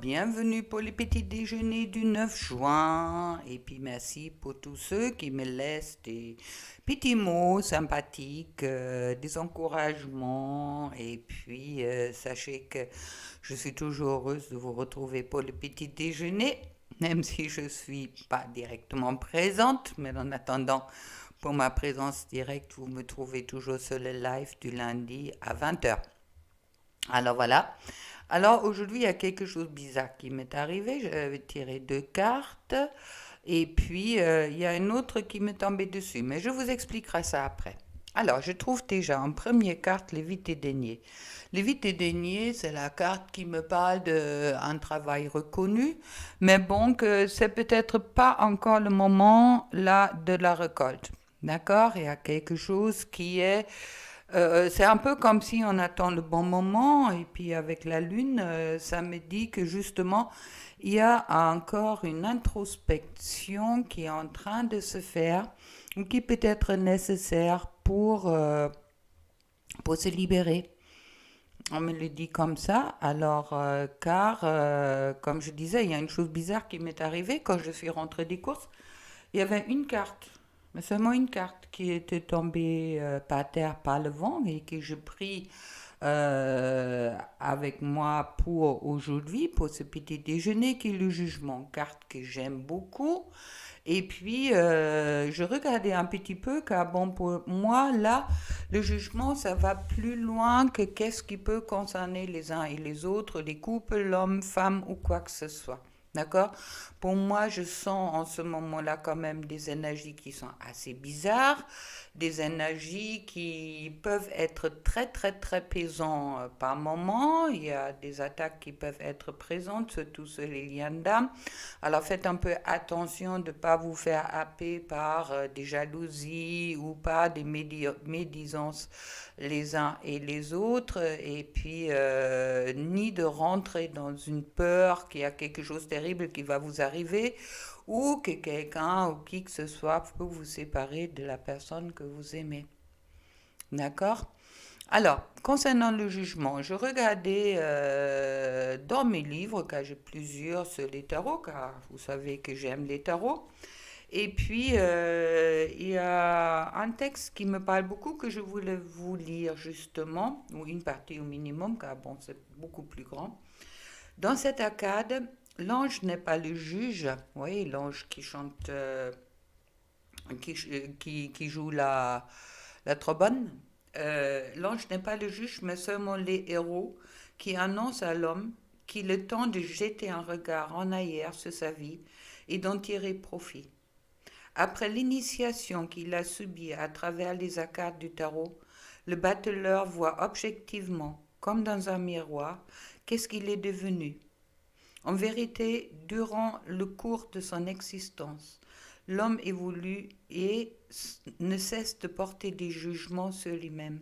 bienvenue pour le petit déjeuner du 9 juin. Et puis merci pour tous ceux qui me laissent des petits mots sympathiques, des encouragements. Et puis sachez que je suis toujours heureuse de vous retrouver pour le petit déjeuner, même si je ne suis pas directement présente. Mais en attendant, pour ma présence directe, vous me trouvez toujours sur le live du lundi à 20h. Alors voilà. Alors aujourd'hui, il y a quelque chose de bizarre qui m'est arrivé. J'avais tiré deux cartes et puis il y a une autre qui m'est tombée dessus. Mais je vous expliquerai ça après. Alors, je trouve déjà en première carte les vites et deniers. Les vites et deniers, c'est la carte qui me parle d'un travail reconnu, mais bon, que c'est peut-être pas encore le moment là de la récolte. D'accord? Il y a quelque chose qui est c'est un peu comme si on attend le bon moment et puis avec la lune, ça me dit que justement, il y a encore une introspection qui est en train de se faire ou qui peut être nécessaire pour se libérer. On me le dit comme ça, alors car, comme je disais, il y a une chose bizarre qui m'est arrivée quand je suis rentrée des courses. Il y avait une carte, mais seulement une carte qui était tombée par terre par le vent et que je pris avec moi pour aujourd'hui, pour ce petit déjeuner, qui est le jugement. Carte que j'aime beaucoup. Et puis, je regardais un petit peu, car bon, pour moi, là, le jugement, ça va plus loin que qu'est-ce qui peut concerner les uns et les autres, les couples, l'homme, femme ou quoi que ce soit. D'accord? Pour moi, je sens en ce moment-là quand même des énergies qui sont assez bizarres, des énergies qui peuvent être très, très, très pesantes par moment. Il y a des attaques qui peuvent être présentes, surtout sur les liens d'âme. Alors faites un peu attention de ne pas vous faire happer par des jalousies ou par des médisances les uns et les autres, et puis ni de rentrer dans une peur qu'il y a quelque chose de terrible qui va vous arriver, ou que quelqu'un ou qui que ce soit peut vous séparer de la personne que vous aimez. D'accord? Alors, concernant le jugement, je regardais dans mes livres, car j'ai plusieurs sur les tarots, car vous savez que j'aime les tarots. Et puis, il y a un texte qui me parle beaucoup que je voulais vous lire justement, ou une partie au minimum, car bon, c'est beaucoup plus grand. Dans cette arcade, l'ange n'est pas le juge, oui, l'ange qui chante, qui joue la trombone. L'ange n'est pas le juge, mais seulement les héros qui annoncent à l'homme qu'il est temps de jeter un regard en arrière sur sa vie et d'en tirer profit. Après l'initiation qu'il a subie à travers les arcades du tarot, le battleur voit objectivement, comme dans un miroir, qu'est-ce qu'il est devenu. En vérité, durant le cours de son existence, l'homme évolue et ne cesse de porter des jugements sur lui-même.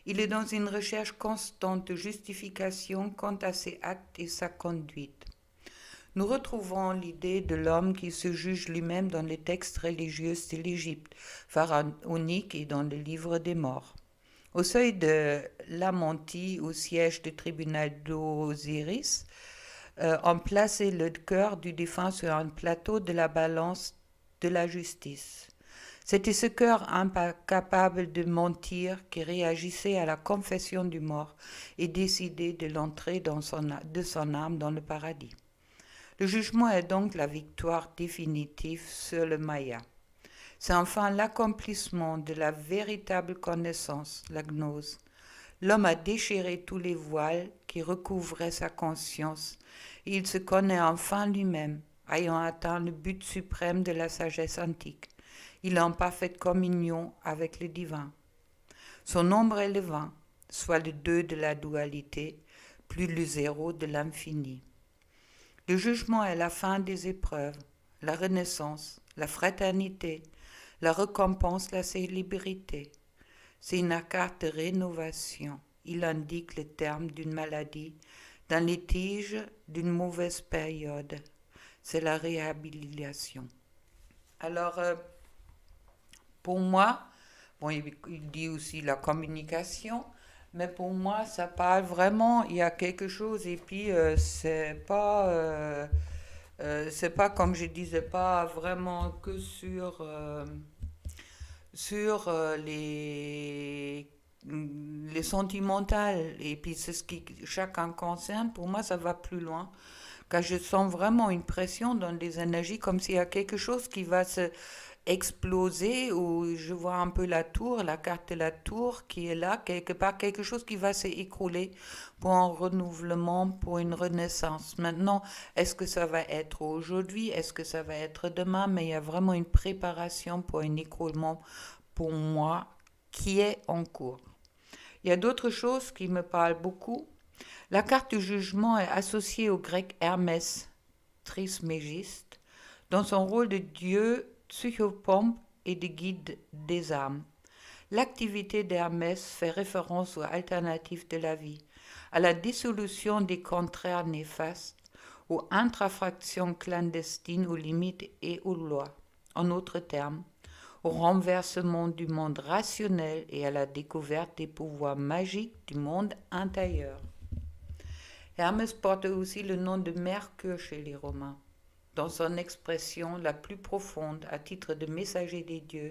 Il est dans une recherche constante de justification quant à ses actes et sa conduite. Nous retrouvons l'idée de l'homme qui se juge lui-même dans les textes religieux de l'Égypte pharaonique et dans le livre des morts. Au seuil de l'Amanti, au siège du tribunal d'Osiris, on plaçait le cœur du défunt sur un plateau de la balance de la justice. C'était ce cœur incapable de mentir qui réagissait à la confession du mort et décidait de l'entrée de son âme dans le paradis. Le jugement est donc la victoire définitive sur le Maya. C'est enfin l'accomplissement de la véritable connaissance, la gnose. L'homme a déchiré tous les voiles qui recouvraient sa conscience et il se connaît enfin lui-même, ayant atteint le but suprême de la sagesse antique. Il est en parfaite communion avec le divin. Son ombre est le vin, soit le deux de la dualité, plus le zéro de l'infini. Le jugement est la fin des épreuves, la renaissance, la fraternité, la récompense, la célébrité. C'est une carte de rénovation. Il indique le terme d'une maladie, d'un litige, d'une mauvaise période. C'est la réhabilitation. Alors, pour moi, bon, il dit aussi la communication, Mais pour moi, ça parle vraiment, il y a quelque chose, et puis c'est pas comme je disais, pas vraiment que sur les sentimentales, et puis c'est ce qui chacun concerne. Pour moi, ça va plus loin, car je sens vraiment une pression dans les énergies, comme s'il y a quelque chose qui va se exploser, ou je vois un peu la tour, la carte de la tour qui est là, quelque part, quelque chose qui va s'écrouler pour un renouvellement, pour une renaissance. Maintenant, est-ce que ça va être aujourd'hui, est-ce que ça va être demain, mais il y a vraiment une préparation pour un écroulement, pour moi, qui est en cours. Il y a d'autres choses qui me parlent beaucoup. La carte du jugement est associée au grec Hermès, Trismégiste, dans son rôle de dieu psychopompe et de guide des âmes. L'activité d'Hermès fait référence aux alternatives de la vie, à la dissolution des contraires néfastes, aux intrafractions clandestines, aux limites et aux lois. En d'autres termes, au renversement du monde rationnel et à la découverte des pouvoirs magiques du monde intérieur. Hermès porte aussi le nom de Mercure chez les Romains. Dans son expression la plus profonde, à titre de messager des dieux,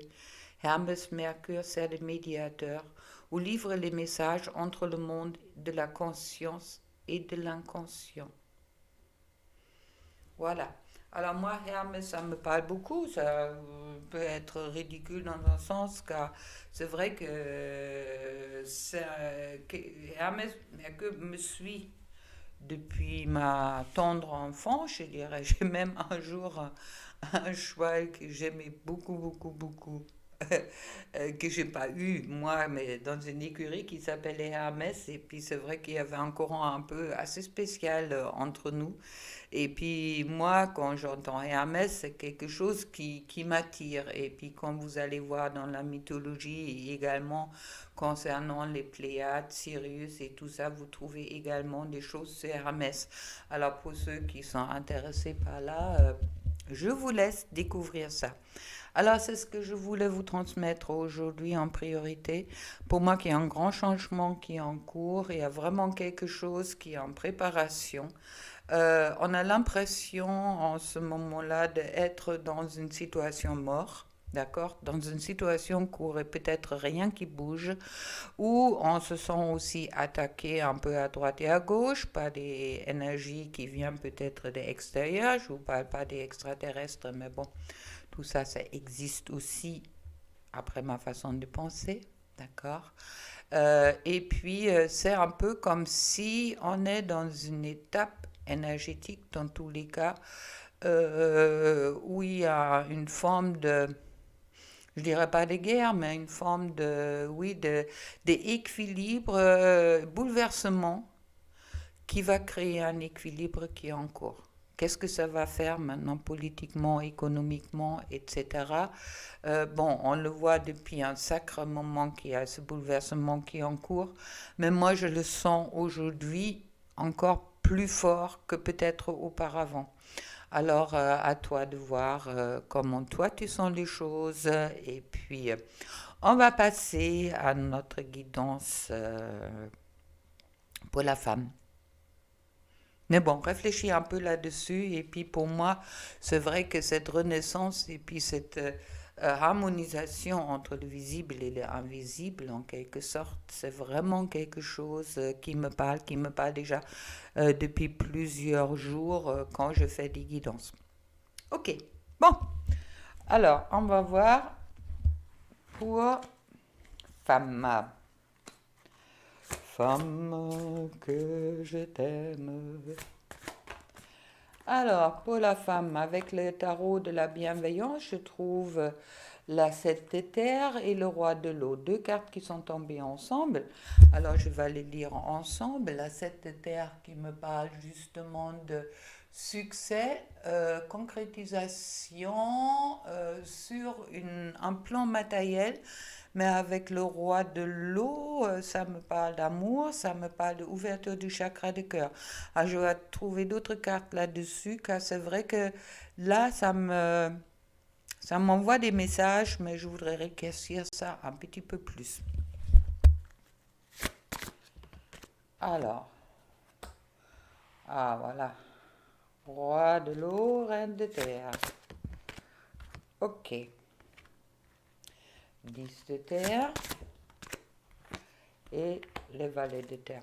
Hermès Mercure sert de médiateur ou livre les messages entre le monde de la conscience et de l'inconscient. Voilà. Alors moi, Hermès, ça me parle beaucoup. Ça peut être ridicule dans un sens, car c'est vrai que Hermès Mercure me suit depuis ma tendre enfance, je dirais. J'ai même un jour un cheval que j'aimais beaucoup, beaucoup, beaucoup, que j'ai pas eu, moi, mais dans une écurie qui s'appelait Hermès. Et puis c'est vrai qu'il y avait un courant un peu assez spécial entre nous. Et puis moi, quand j'entends Hermès, c'est quelque chose qui m'attire. Et puis comme vous allez voir dans la mythologie, et également concernant les Pléiades, Sirius et tout ça, vous trouvez également des choses sur Hermès. Alors pour ceux qui sont intéressés par là, je vous laisse découvrir ça. Alors c'est ce que je voulais vous transmettre aujourd'hui en priorité. Pour moi, qu'il y a un grand changement qui est en cours, il y a vraiment quelque chose qui est en préparation. On a l'impression en ce moment-là d'être dans une situation mort, d'accord? Dans une situation où il n'y aurait peut-être rien qui bouge, où on se sent aussi attaqué un peu à droite et à gauche par des énergies qui viennent peut-être de l'extérieur. Je ne vous parle pas des extraterrestres, mais bon, tout ça, ça existe aussi après ma façon de penser, d'accord? Et puis, c'est un peu comme si on est dans une étape énergétique, dans tous les cas, où il y a une forme de, je dirais pas de guerre, mais une forme de, oui, d'équilibre, bouleversement, qui va créer un équilibre qui est en cours. Qu'est-ce que ça va faire maintenant politiquement, économiquement, etc. Bon, on le voit depuis un sacré moment qu'il y a ce bouleversement qui est en cours, mais moi je le sens aujourd'hui encore plus fort que peut-être auparavant. Alors à toi de voir comment toi tu sens les choses, et puis on va passer à notre guidance pour la femme. Mais bon, réfléchis un peu là-dessus. Et puis pour moi, c'est vrai que cette renaissance et puis cette harmonisation entre le visible et l'invisible, en quelque sorte, c'est vraiment quelque chose qui me parle déjà depuis plusieurs jours quand je fais des guidances. Ok, bon, alors on va voir pour femme. Femme que je t'aime. Alors, pour la femme, avec le tarot de la bienveillance, je trouve la sept de terre et le roi de l'eau. Deux cartes qui sont tombées ensemble. Alors, je vais les lire ensemble. La sept de terre qui me parle justement de succès, concrétisation sur un plan matériel. Mais avec le roi de l'eau, ça me parle d'amour, ça me parle d'ouverture du chakra du cœur. Ah, je vais trouver d'autres cartes là-dessus, car c'est vrai que là, ça m'envoie des messages, mais je voudrais réécrire ça un petit peu plus. Alors, ah voilà. Roi de l'eau, reine de terre. Ok. 10 de terre et les valets de terre.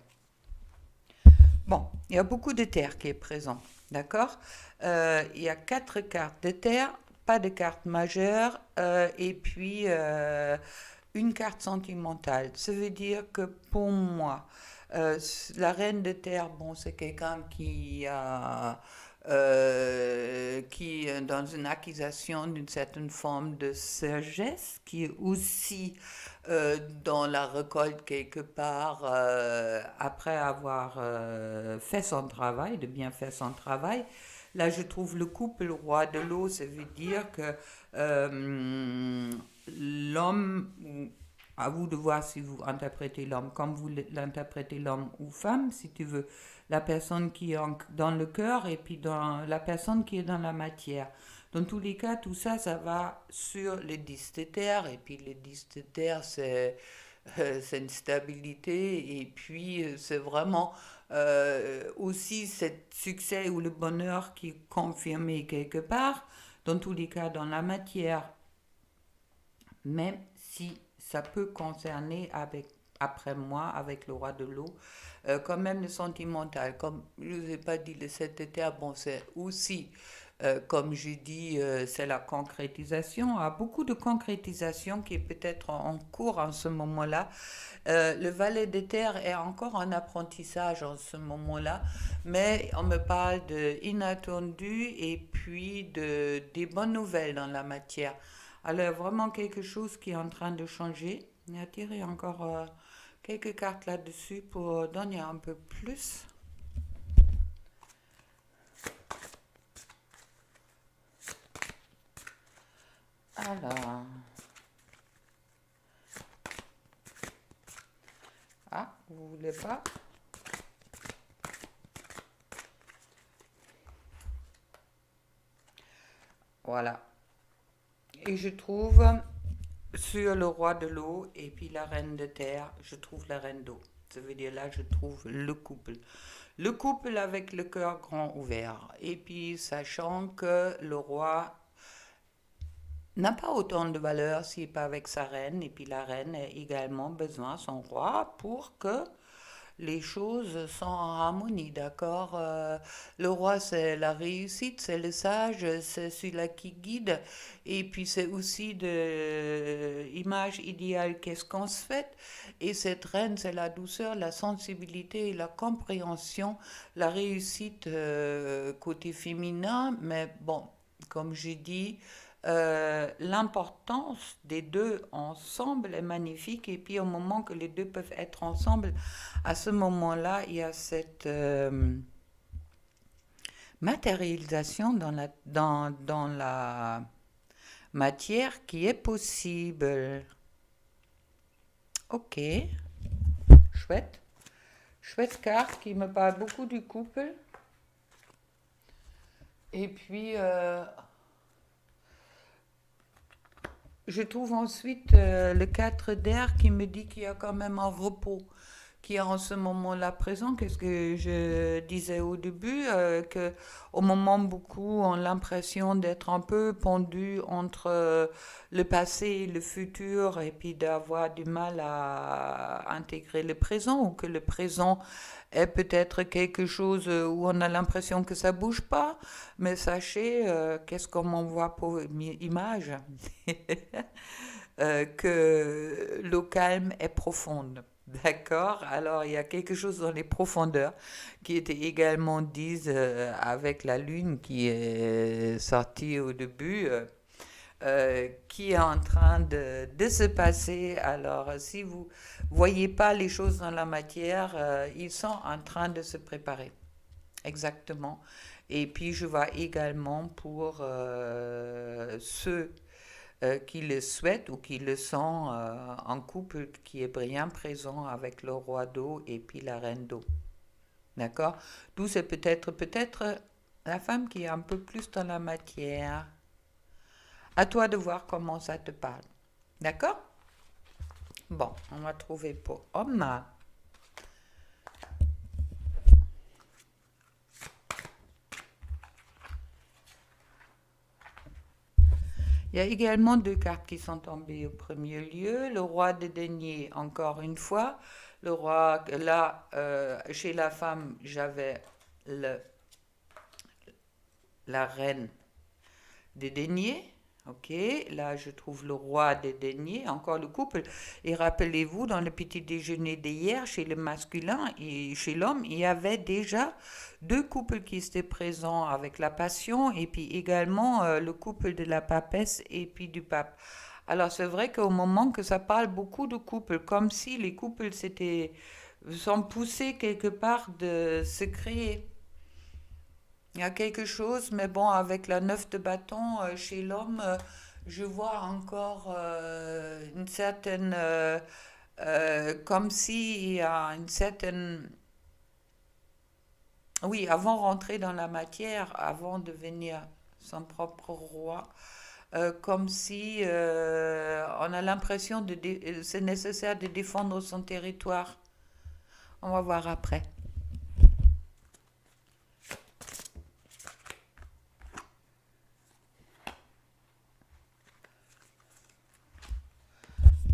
Bon, il y a beaucoup de terre qui est présent, d'accord. Il y a 4 cartes de terre, pas de carte majeure, et puis une carte sentimentale. Ça veut dire que pour moi, la reine de terre, bon, c'est quelqu'un qui est dans une accusation d'une certaine forme de sagesse, qui est aussi dans la récolte quelque part, après avoir fait son travail, de bien faire son travail. Là, je trouve le couple roi de l'eau, ça veut dire que l'homme, à vous de voir si vous interprétez l'homme comme vous l'interprétez l'homme ou femme, si tu veux, la personne qui est dans le cœur et puis dans la personne qui est dans la matière. Dans tous les cas, tout ça, ça va sur les 10 de terre. Et puis les 10 de terre, c'est une stabilité. Et puis c'est vraiment aussi ce succès ou le bonheur qui est confirmé quelque part. Dans tous les cas, dans la matière. Même si ça peut concerner après moi, avec le roi de l'eau, quand même le sentimental. Comme je ne vous ai pas dit, le 7 de terre, bon, c'est aussi, comme je dis, c'est la concrétisation. Il y a beaucoup de concrétisation qui est peut-être en cours en ce moment-là. Le valet de terre est encore en apprentissage en ce moment-là, mais on me parle de inattendu et puis des bonnes nouvelles dans la matière. Alors, vraiment quelque chose qui est en train de changer. On a tiré encore quelques cartes là-dessus pour donner un peu plus. Alors, ah, vous voulez pas? Voilà. Et je trouve sur le roi de l'eau et puis la reine de terre, je trouve la reine d'eau. Ça veut dire là, je trouve le couple. Le couple avec le cœur grand ouvert. Et puis, sachant que le roi n'a pas autant de valeur s'il n'est pas avec sa reine. Et puis, la reine a également besoin de son roi pour que les choses sont en harmonie, d'accord. Le roi, c'est la réussite, c'est le sage, c'est celui-là qui guide. Et puis, c'est aussi de l'image idéale, qu'est-ce qu'on se fait. Et cette reine, c'est la douceur, la sensibilité, la compréhension, la réussite côté féminin. Mais bon, comme j'ai dit, l'importance des deux ensemble est magnifique. Et puis, au moment que les deux peuvent être ensemble, à ce moment-là, il y a cette matérialisation dans la matière qui est possible. Ok, chouette. Chouette carte qui me parle beaucoup du couple. Et puis, je trouve ensuite le 4 d'air qui me dit qu'il y a quand même un repos qui est en ce moment-là présent. Qu'est-ce que je disais au début, que au moment beaucoup ont l'impression d'être un peu pendus entre le passé et le futur et puis d'avoir du mal à intégrer le présent ou que le présent est peut-être quelque chose où on a l'impression que ça bouge pas, mais sachez, qu'est-ce qu'on m'envoie pour image que l'eau calme est profonde. D'accord. Alors, il y a quelque chose dans les profondeurs qui était également dit avec la lune qui est sortie au début, qui est en train de se passer. Alors, si vous voyez pas les choses dans la matière, ils sont en train de se préparer. Exactement. Et puis, je vois également pour ceux qui le souhaitent ou qui le sont en couple qui est bien présent avec le roi d'eau et puis la reine d'eau. D'accord. D'où c'est peut-être la femme qui est un peu plus dans la matière. À toi de voir comment ça te parle. D'accord. Bon, on va trouver pour homme. Il y a également deux cartes qui sont tombées au premier lieu. Le roi de deniers, encore une fois. Le roi, là, chez la femme, j'avais le, la reine des deniers. Ok, là je trouve le roi des deniers, encore le couple. Et rappelez-vous, dans le petit déjeuner d'hier, chez le masculin et chez l'homme, il y avait déjà deux couples qui étaient présents avec la passion et puis également le couple de la papesse et puis du pape. Alors c'est vrai qu'au moment que ça parle beaucoup de couples, comme si les couples sont poussés quelque part de se créer. Il y a quelque chose, mais bon, avec la neuf de bâton chez l'homme, je vois encore une certaine, comme s'il y a une certaine, oui, avant rentrer dans la matière, avant de devenir son propre roi, comme si on a l'impression c'est nécessaire de défendre son territoire. On va voir après.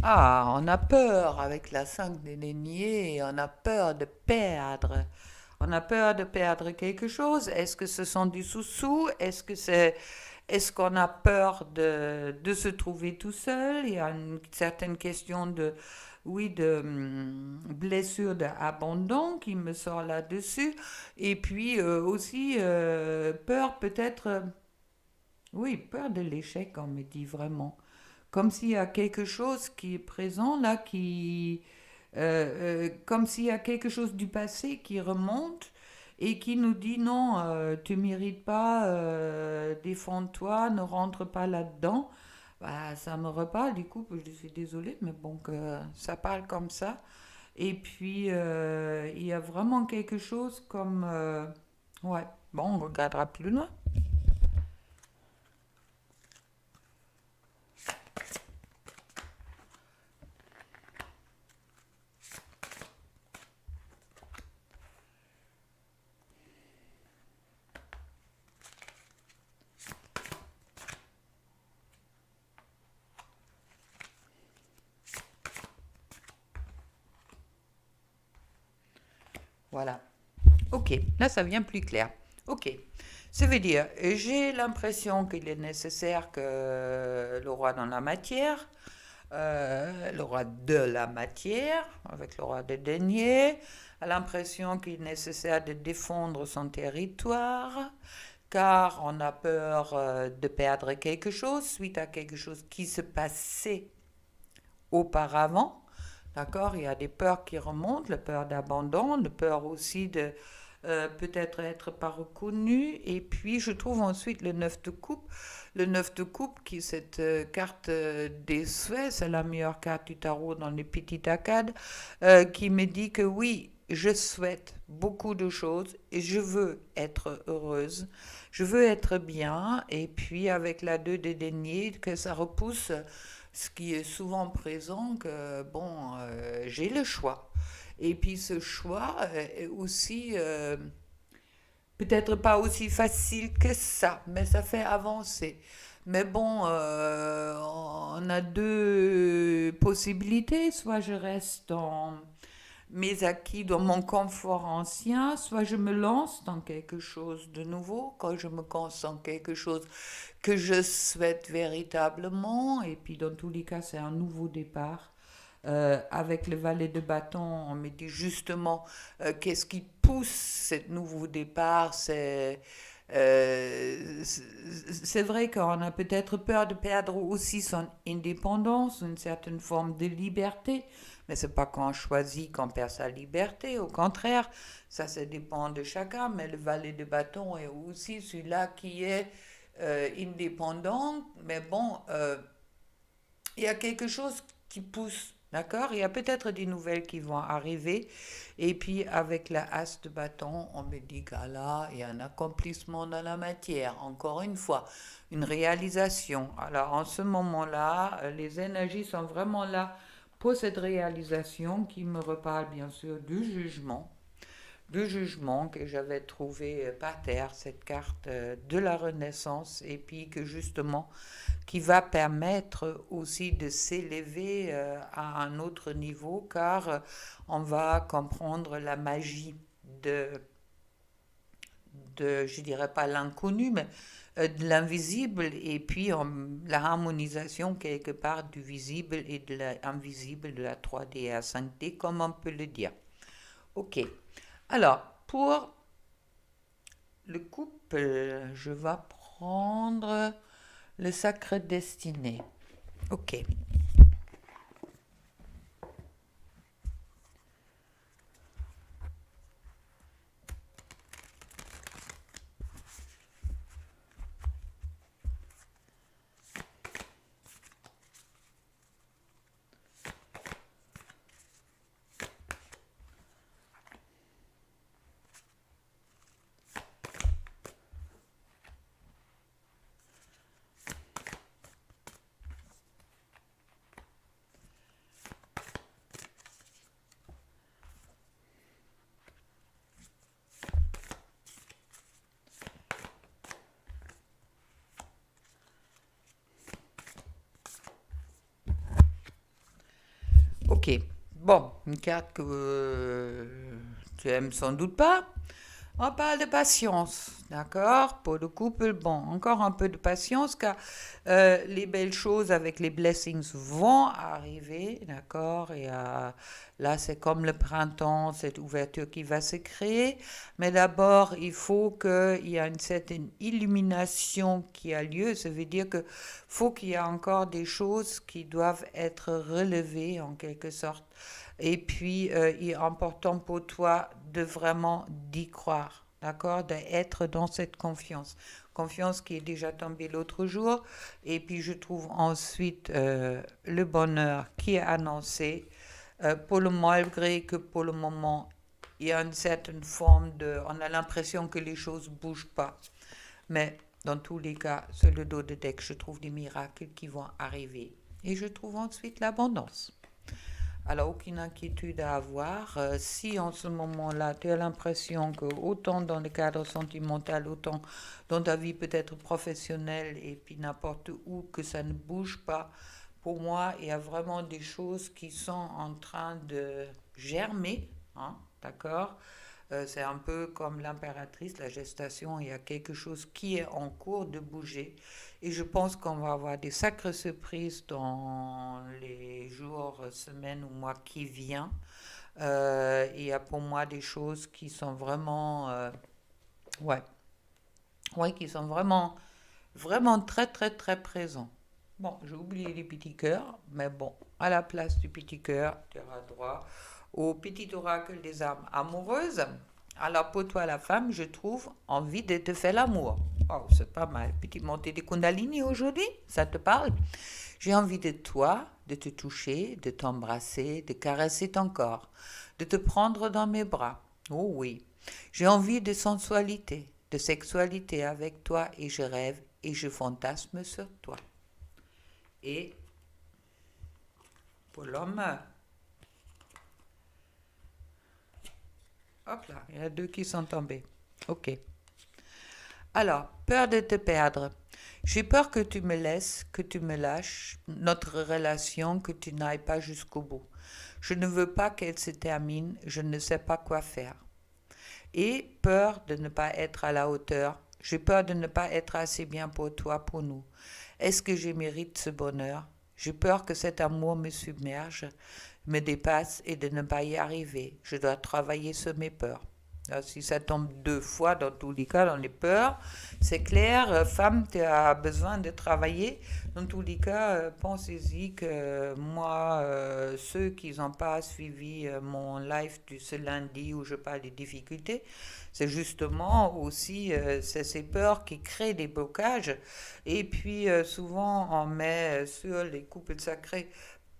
Ah, on a peur avec la 5 des deniers, on a peur de perdre. On a peur de perdre quelque chose. Est-ce que ce sont des sous-sous? Est-ce qu'on a peur de se trouver tout seul? Il y a une certaine question de, oui, de blessure d'abandon qui me sort là-dessus. Et puis aussi peur peut-être, oui, peur de l'échec, on me dit vraiment. Comme s'il y a quelque chose qui est présent là, comme s'il y a quelque chose du passé qui remonte et qui nous dit non, tu mérites pas, défends-toi, ne rentre pas là-dedans. Bah, ça me reparle, du coup, je suis désolée, mais bon, que ça parle comme ça. Et puis, il y a vraiment quelque chose comme... ouais, bon, on regardera plus loin. Voilà. Ok, là ça devient plus clair. Ok, ça veut dire, j'ai l'impression qu'il est nécessaire que le roi dans la matière, le roi de la matière, avec le roi des deniers, a l'impression qu'il est nécessaire de défendre son territoire, car on a peur de perdre quelque chose suite à quelque chose qui se passait auparavant. D'accord? Il y a des peurs qui remontent, la peur d'abandon, la peur aussi de peut-être être pas reconnu. Et puis, je trouve ensuite le 9 de coupe. Le 9 de coupe, qui est cette carte des souhaits, c'est la meilleure carte du tarot dans les petites arcades, qui me dit que oui, je souhaite beaucoup de choses et je veux être heureuse. Je veux être bien. Et puis, avec la 2 de denier, que ça repousse ce qui est souvent présent, que bon, j'ai le choix. Et puis ce choix est aussi, peut-être pas aussi facile que ça, mais ça fait avancer. Mais bon, on a deux possibilités. Soit je reste dans mes acquis, dans mon confort ancien, soit je me lance dans quelque chose de nouveau, quand je me lance dans quelque chose que je souhaite véritablement. Et puis dans tous les cas, c'est un nouveau départ. Avec le valet de bâton, on me dit justement qu'est-ce qui pousse ce nouveau départ. C'est vrai qu'on a peut-être peur de perdre aussi son indépendance, une certaine forme de liberté, mais c'est pas qu'on choisit qu'on perd sa liberté, au contraire, ça dépend de chacun, mais le valet de bâton est aussi celui-là qui est indépendant, mais bon, il y a quelque chose qui pousse, d'accord? Il y a peut-être des nouvelles qui vont arriver. Et puis, avec la as de bâton, on me dit que là, il y a un accomplissement dans la matière. Encore une fois, une réalisation. Alors, en ce moment-là, les énergies sont vraiment là pour cette réalisation qui me reparle, bien sûr, du jugement. de jugement que j'avais trouvé par terre, cette carte de la Renaissance, et puis que justement, qui va permettre aussi de s'élever à un autre niveau, car on va comprendre la magie de, je dirais pas l'inconnu, mais de l'invisible, et puis la harmonisation quelque part du visible et de l'invisible, de la 3D à 5D, comme on peut le dire. Ok. Alors, pour le couple, je vais prendre le sacre destiné. Ok. Ok. Bon, une carte que tu aimes sans doute pas. On parle de patience, d'accord? Pour le couple, bon, encore un peu de patience, car les belles choses avec les blessings vont arriver, d'accord? Et là, c'est comme le printemps, cette ouverture qui va se créer. Mais d'abord, il faut qu'il y ait une certaine illumination qui a lieu. Ça veut dire que faut qu'il y ait encore des choses qui doivent être relevées, en quelque sorte. Et puis, il est important pour toi de vraiment d'y croire, d'accord? D'être dans cette confiance. Confiance qui est déjà tombée l'autre jour. Et puis, je trouve ensuite le bonheur qui est annoncé. Pour le malgré que pour le moment, il y a une certaine forme de... On a l'impression que les choses ne bougent pas. Mais dans tous les cas, sur le dos de deck, je trouve des miracles qui vont arriver. Et je trouve ensuite l'abondance. Alors, aucune inquiétude à avoir. Si en ce moment-là, tu as l'impression que autant dans le cadre sentimental, autant dans ta vie peut-être professionnelle et puis n'importe où, que ça ne bouge pas, pour moi, il y a vraiment des choses qui sont en train de germer, hein, d'accord? C'est un peu comme l'impératrice, la gestation, il y a quelque chose qui est en cours de bouger. Et je pense qu'on va avoir des sacres surprises dans les jours, semaines ou mois qui viennent. Il y a pour moi des choses qui sont vraiment, ouais, ouais, qui sont vraiment, vraiment très, très, très présents. Bon, j'ai oublié les petits cœurs, mais bon, à la place du petit cœur, tu auras droit au petit oracle des âmes amoureuses. Alors pour toi, la femme, je trouve envie de te faire l'amour. Oh, c'est pas mal. Petite montée des Kundalini aujourd'hui, ça te parle? J'ai envie de toi, de te toucher, de t'embrasser, de caresser ton corps, de te prendre dans mes bras. Oh oui. J'ai envie de sensualité, de sexualité avec toi et je rêve et je fantasme sur toi. Et pour l'homme, hop là, il y en a deux qui sont tombés. Ok. Alors, peur de te perdre. J'ai peur que tu me laisses, que tu me lâches, notre relation, que tu n'ailles pas jusqu'au bout. Je ne veux pas qu'elle se termine, je ne sais pas quoi faire. Et peur de ne pas être à la hauteur. J'ai peur de ne pas être assez bien pour toi, pour nous. Est-ce que je mérite ce bonheur? J'ai peur que cet amour me submerge, me dépasse et de ne pas y arriver. Je dois travailler sur mes peurs. Alors, si ça tombe deux fois, dans tous les cas, dans les peurs, c'est clair, femme, tu as besoin de travailler. Dans tous les cas, pensez-y que moi, ceux qui n'ont pas suivi mon live de ce lundi où je parle des difficultés, c'est justement aussi c'est ces peurs qui créent des blocages. Et puis, souvent, on met sur les couples sacrés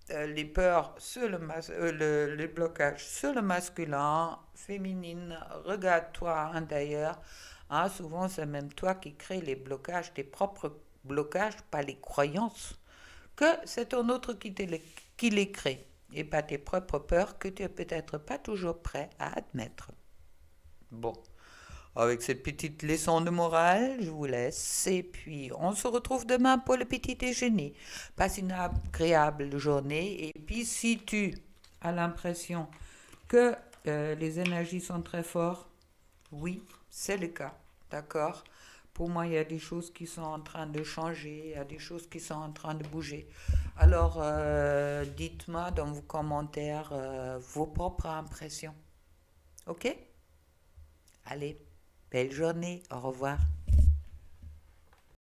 les peurs sur le blocage sur le masculin, féminine, regarde-toi à l'intérieur. Hein, souvent, c'est même toi qui crée les blocages, tes propres blocages, pas les croyances, que c'est ton autre qui les crée, et pas tes propres peurs que tu n'es peut-être pas toujours prêt à admettre. Bon, avec cette petite leçon de morale, je vous laisse et puis on se retrouve demain pour le petit déjeuner. Passe une agréable journée et puis si tu as l'impression que les énergies sont très fortes, oui, c'est le cas, d'accord? Pour moi, il y a des choses qui sont en train de changer, il y a des choses qui sont en train de bouger. Alors, dites-moi dans vos commentaires vos propres impressions. OK? Allez, belle journée, au revoir.